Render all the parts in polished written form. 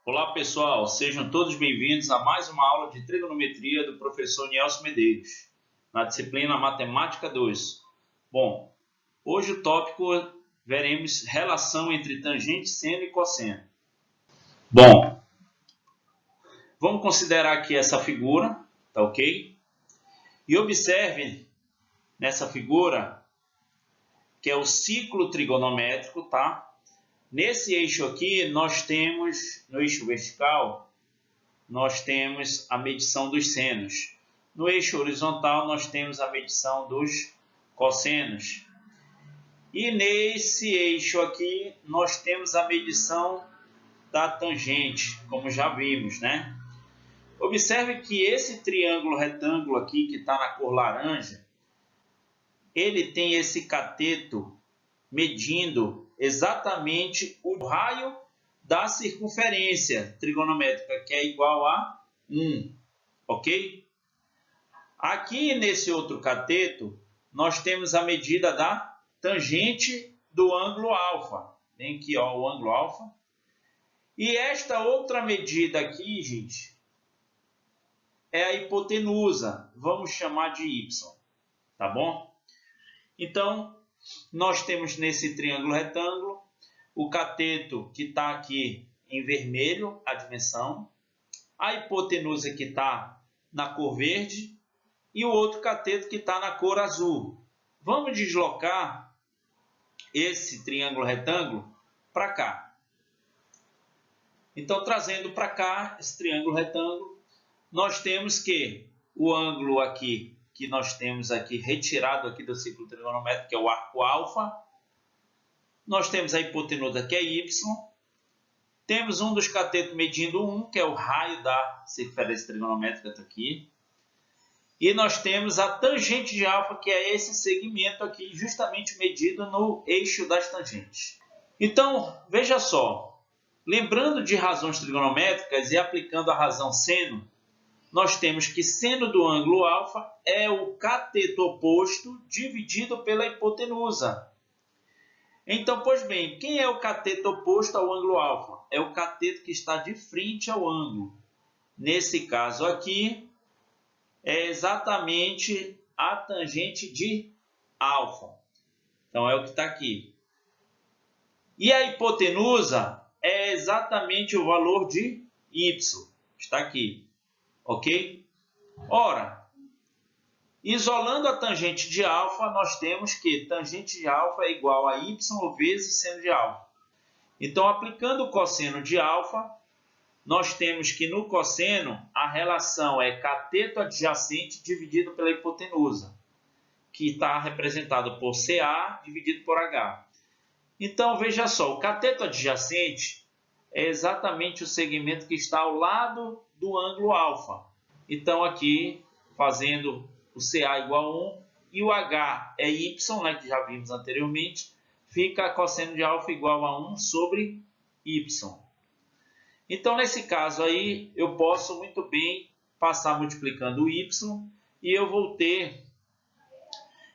Olá pessoal, sejam todos bem-vindos a mais uma aula de trigonometria do professor Nielson Medeiros, na disciplina Matemática 2. Bom, hoje o tópico veremos relação entre tangente, seno e cosseno. Bom, vamos considerar aqui essa figura, tá ok? E observe nessa figura que é o ciclo trigonométrico, tá? Nesse eixo aqui, nós temos, no eixo vertical, nós temos a medição dos senos. No eixo horizontal, nós temos a medição dos cossenos. E nesse eixo aqui, nós temos a medição da tangente, como já vimos, né? Observe que esse triângulo retângulo aqui, que está na cor laranja, ele tem esse cateto medindo exatamente o raio da circunferência trigonométrica, que é igual a 1, ok? Aqui nesse outro cateto, nós temos a medida da tangente do ângulo alfa. Vem aqui, ó, o ângulo alfa. E esta outra medida aqui, gente, é a hipotenusa. Vamos chamar de y, tá bom? Então, nós temos nesse triângulo retângulo o cateto que está aqui em vermelho, a dimensão, a hipotenusa que está na cor verde e o outro cateto que está na cor azul. Vamos deslocar esse triângulo retângulo para cá. Então, trazendo para cá esse triângulo retângulo, nós temos que o ângulo aqui, que nós temos aqui retirado aqui do ciclo trigonométrico, que é o arco alfa. Nós temos a hipotenusa, que é y. Temos um dos catetos medindo 1, que é o raio da circunferência trigonométrica, está aqui. E nós temos a tangente de alfa, que é esse segmento aqui, justamente medido no eixo das tangentes. Então, veja só. Lembrando de razões trigonométricas e aplicando a razão seno, nós temos que seno do ângulo alfa é o cateto oposto dividido pela hipotenusa. Então, pois bem, quem é o cateto oposto ao ângulo alfa? É o cateto que está de frente ao ângulo. Nesse caso aqui, é exatamente a tangente de alfa. Então, é o que está aqui. E a hipotenusa é exatamente o valor de y. Está aqui. Ok? Ora, isolando a tangente de alfa, nós temos que tangente de alfa é igual a y vezes seno de alfa. Então, aplicando o cosseno de alfa, nós temos que no cosseno a relação é cateto adjacente dividido pela hipotenusa, que está representado por CA dividido por H. Então, veja só, o cateto adjacente é exatamente o segmento que está ao lado do ângulo alfa. Então, aqui, fazendo o CA igual a 1 e o H é Y, né, que já vimos anteriormente, fica cosseno de alfa igual a 1 sobre Y. Então, nesse caso aí, eu posso muito bem passar multiplicando o Y e eu vou ter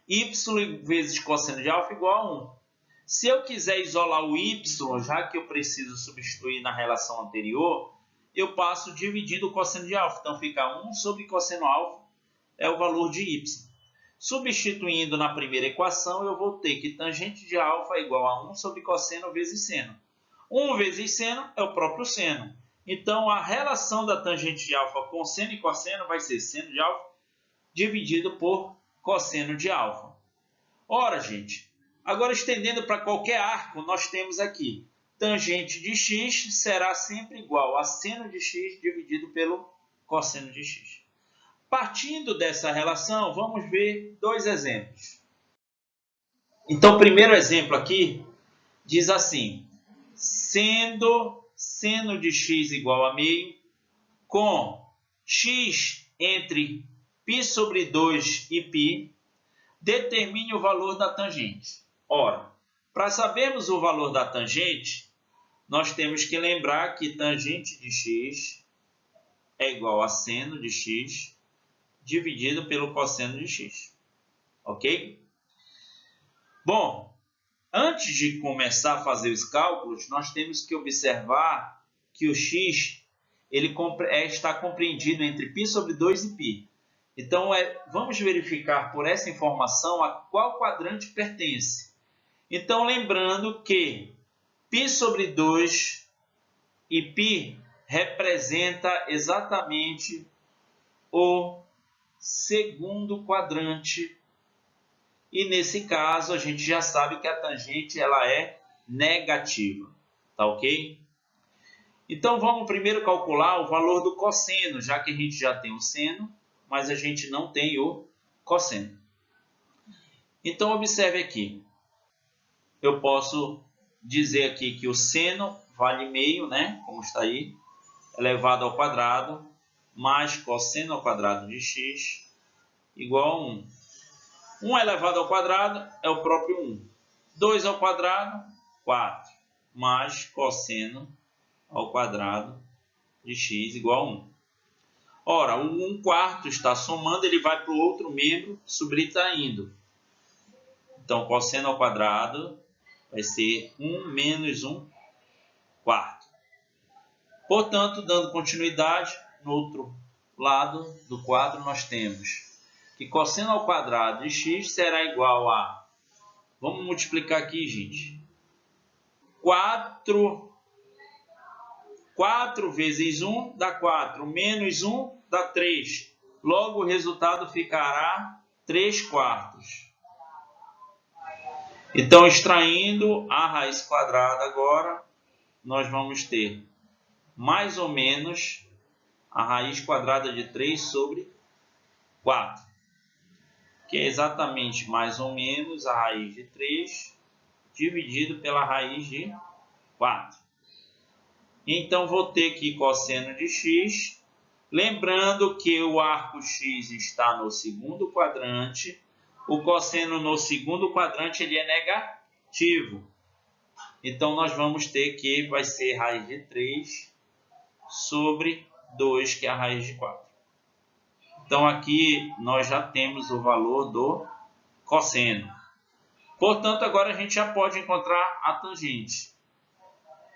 Y vezes cosseno de alfa igual a 1. Se eu quiser isolar o Y, já que eu preciso substituir na relação anterior, eu passo dividindo o cosseno de alfa. Então, fica 1 sobre cosseno alfa é o valor de y. Substituindo na primeira equação, eu vou ter que tangente de alfa é igual a 1 sobre cosseno vezes seno. 1 vezes seno é o próprio seno. Então, a relação da tangente de alfa com seno e cosseno vai ser seno de alfa dividido por cosseno de alfa. Ora, gente, agora estendendo para qualquer arco, nós temos aqui tangente de x será sempre igual a seno de x dividido pelo cosseno de x. Partindo dessa relação, vamos ver dois exemplos. Então, o primeiro exemplo aqui diz assim: sendo seno de x igual a meio, com x entre π sobre 2 e π, determine o valor da tangente. Ora, para sabermos o valor da tangente, nós temos que lembrar que tangente de x é igual a seno de x dividido pelo cosseno de x. Ok? Bom, antes de começar a fazer os cálculos, nós temos que observar que o x ele está compreendido entre π sobre 2 e π. Então, vamos verificar por essa informação a qual quadrante pertence. Então, lembrando que π sobre 2 e π representa exatamente o segundo quadrante. E nesse caso, a gente já sabe que a tangente ela é negativa. Tá ok? Então, vamos primeiro calcular o valor do cosseno, já que a gente já tem o seno, mas a gente não tem o cosseno. Então, observe aqui. Eu posso dizer aqui que o seno vale meio, né? Como está aí, elevado ao quadrado, mais cosseno ao quadrado de x, igual a 1. 1 elevado ao quadrado é o próprio 1. 2 ao quadrado, 4. Mais cosseno ao quadrado de x igual a 1. Ora, o 1/4 está somando, ele vai para o outro membro, subtraindo. Então, cosseno ao quadrado vai ser 1 menos 1/4. Portanto, dando continuidade, no outro lado do quadro nós temos que cosseno ao quadrado de x será igual a... Vamos multiplicar aqui, gente. 4 vezes 1 dá 4, menos 1 dá 3. Logo, o resultado ficará 3/4. Então, extraindo a raiz quadrada agora, nós vamos ter mais ou menos a raiz quadrada de 3 sobre 4. Que é exatamente mais ou menos a raiz de 3 dividido pela raiz de 4. Então, vou ter aqui cosseno de x. Lembrando que o arco x está no segundo quadrante. O cosseno no segundo quadrante ele é negativo. Então, nós vamos ter que vai ser raiz de 3 sobre 2, que é a raiz de 4. Então, aqui nós já temos o valor do cosseno. Portanto, agora a gente já pode encontrar a tangente.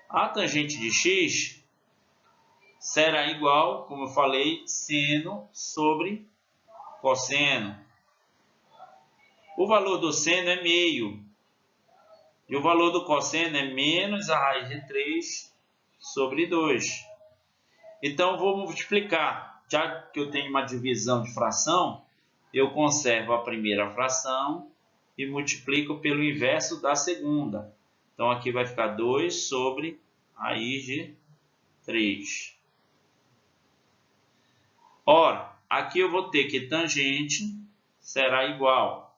A tangente de x será igual, como eu falei, seno sobre cosseno. O valor do seno é meio. E o valor do cosseno é menos a raiz de 3 sobre 2. Então, vou multiplicar. Já que eu tenho uma divisão de fração, eu conservo a primeira fração e multiplico pelo inverso da segunda. Então, aqui vai ficar 2 sobre raiz de 3. Ora, aqui eu vou ter que tangente será igual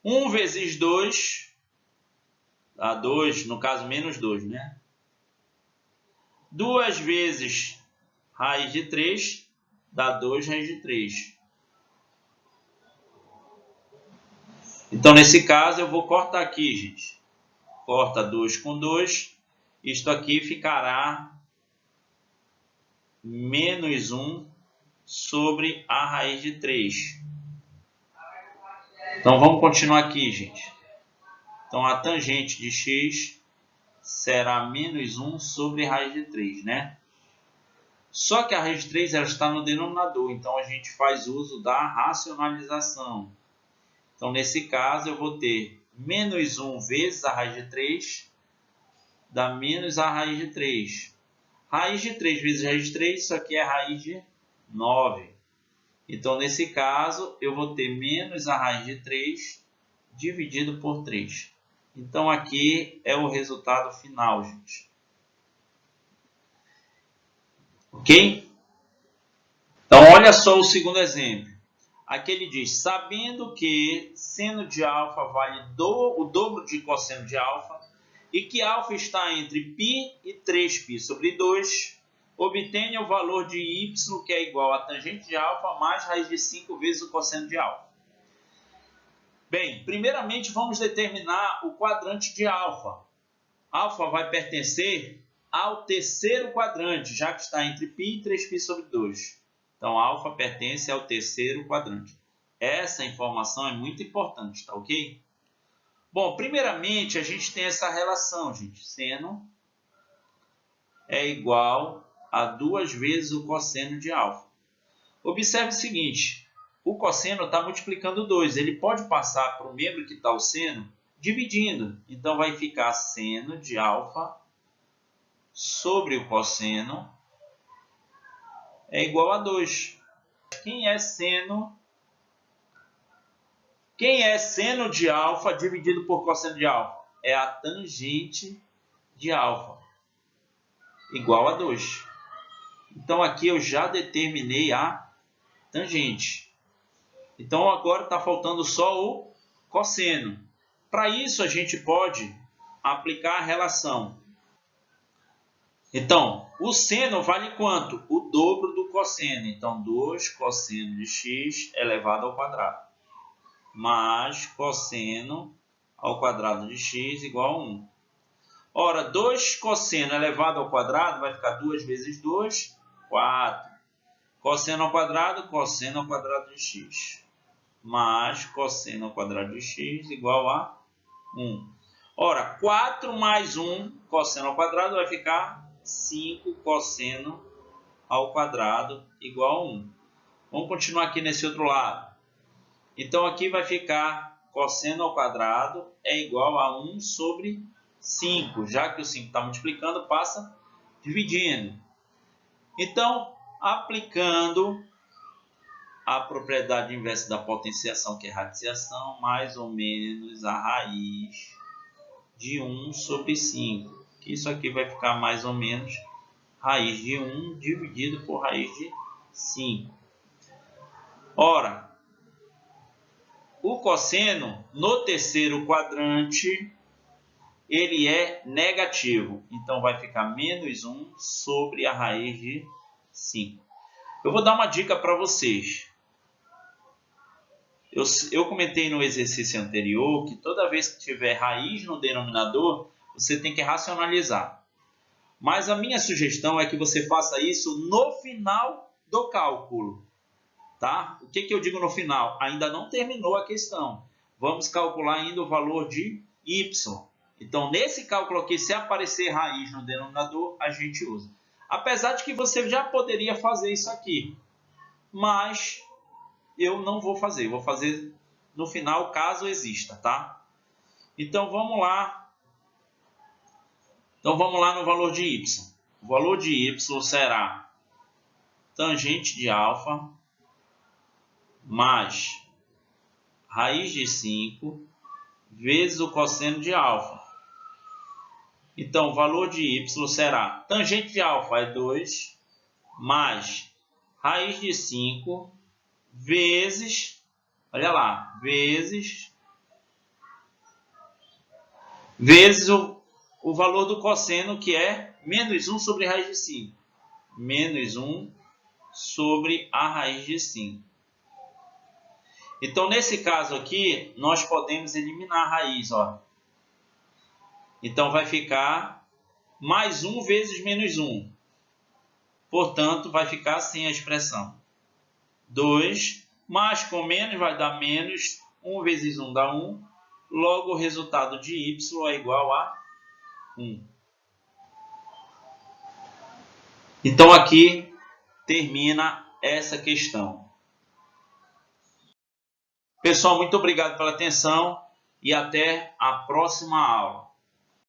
1 vezes 2, dá 2, no caso menos 2, né? 2 vezes raiz de 3 dá 2 raiz de 3. Então, nesse caso, eu vou cortar aqui, gente. Corta 2 com 2. Isto aqui ficará menos 1 sobre a raiz de 3. Então, vamos continuar aqui, gente. Então, a tangente de x será menos 1 sobre a raiz de 3, né? Só que a raiz de 3 ela está no denominador, então a gente faz uso da racionalização. Então, nesse caso, eu vou ter menos 1 vezes a raiz de 3, dá menos a raiz de 3. Raiz de 3 vezes raiz de 3, isso aqui é a raiz de 9. Então, nesse caso, eu vou ter menos a raiz de 3 dividido por 3. Então, aqui é o resultado final, gente. Ok? Então, olha só o segundo exemplo. Aqui ele diz, sabendo que seno de alfa vale o dobro de cosseno de alfa e que alfa está entre π e 3π sobre 2, obtenha o valor de y, que é igual a tangente de alfa mais raiz de 5 vezes o cosseno de alfa. Bem, primeiramente vamos determinar o quadrante de alfa. Alfa vai pertencer ao terceiro quadrante, já que está entre π e 3π sobre 2. Então, alfa pertence ao terceiro quadrante. Essa informação é muito importante, tá ok? Bom, primeiramente, a gente tem essa relação, gente. Seno é igual a 2 vezes o cosseno de alfa. Observe o seguinte, o cosseno está multiplicando 2, ele pode passar para o membro que está o seno dividindo. Então, vai ficar seno de alfa sobre o cosseno é igual a 2. Quem é seno de alfa dividido por cosseno de alfa? É a tangente de alfa, igual a 2. Então, aqui eu já determinei a tangente. Então, agora está faltando só o cosseno. Para isso, a gente pode aplicar a relação. Então, o seno vale quanto? O dobro do cosseno. Então, 2 cosseno de x elevado ao quadrado. Mais cosseno ao quadrado de x igual a 1. Ora, 2 cosseno elevado ao quadrado vai ficar 2 vezes 2, 4. Cosseno ao quadrado de x. Mais cosseno ao quadrado de x igual a 1. Ora, 4 mais 1 cosseno ao quadrado vai ficar 5 cosseno ao quadrado igual a 1. Vamos continuar aqui nesse outro lado. Então, aqui vai ficar cosseno ao quadrado é igual a 1 sobre 5. Já que o 5 está multiplicando, passa dividindo. Então, aplicando a propriedade inversa da potenciação, que é radiciação, mais ou menos a raiz de 1 sobre 5. Isso aqui vai ficar mais ou menos raiz de 1 dividido por raiz de 5. Ora, o cosseno no terceiro quadrante, ele é negativo. Então, vai ficar menos 1 sobre a raiz de 5. Eu vou dar uma dica para vocês. Eu comentei no exercício anterior que toda vez que tiver raiz no denominador, você tem que racionalizar. Mas a minha sugestão é que você faça isso no final do cálculo. Tá? O que eu digo no final? Ainda não terminou a questão. Vamos calcular ainda o valor de y. Então, nesse cálculo aqui, se aparecer raiz no denominador, a gente usa. Apesar de que você já poderia fazer isso aqui. Mas eu não vou fazer. Vou fazer no final, caso exista, tá? Então, vamos lá. Então, vamos lá no valor de y. O valor de y será tangente de alfa mais raiz de 5 vezes o cosseno de alfa. Então, o valor de y será tangente de alfa é 2 mais raiz de 5 vezes, olha lá, vezes o valor do cosseno, que é menos 1 sobre raiz de 5. Menos 1 sobre a raiz de 5. Então, nesse caso aqui, nós podemos eliminar a raiz, ó. Então, vai ficar mais 1 vezes menos 1. Portanto, vai ficar assim a expressão. 2, mais com menos vai dar menos, 1 vezes 1 dá 1. Logo, o resultado de y é igual a 1. Então, aqui termina essa questão. Pessoal, muito obrigado pela atenção e até a próxima aula.